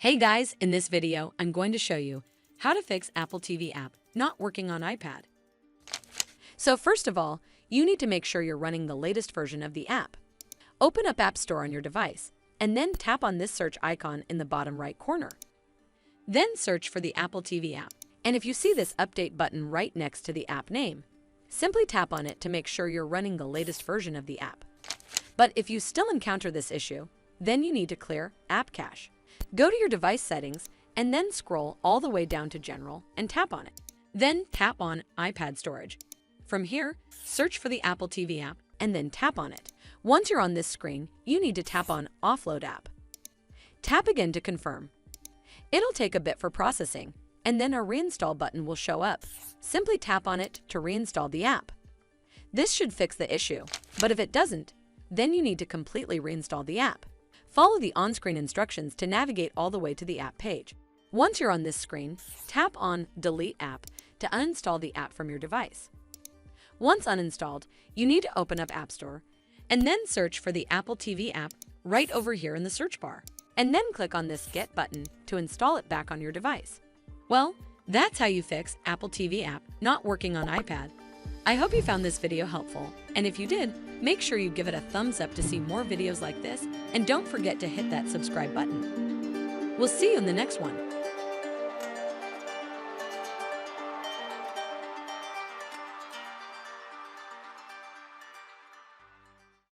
Hey guys, in this video, I'm going to show you how to fix Apple TV app not working on iPad. So first of all, you need to make sure you're running the latest version of the app. Open up App Store on your device, and then tap on this search icon in the bottom right corner. Then search for the Apple TV app, and if you see this update button right next to the app name, simply tap on it to make sure you're running the latest version of the app. But if you still encounter this issue, then you need to clear App Cache. Go to your device settings and then scroll all the way down to General and tap on it. Then tap on iPad storage. From here, search for the Apple TV app and then tap on it. Once you're on this screen, you need to tap on Offload app. Tap again to confirm. It'll take a bit for processing, and then a reinstall button will show up. Simply tap on it to reinstall the app. This should fix the issue, but if it doesn't, then you need to completely reinstall the app. Follow the on-screen instructions to navigate all the way to the app page. Once you're on this screen, tap on Delete App to uninstall the app from your device. Once uninstalled, you need to open up App Store and then search for the Apple TV app right over here in the search bar, and then click on this Get button to install it back on your device. Well, that's how you fix Apple TV app not working on iPad. I hope you found this video helpful, and if you did, make sure you give it a thumbs up to see more videos like this, and don't forget to hit that subscribe button. We'll see you in the next one.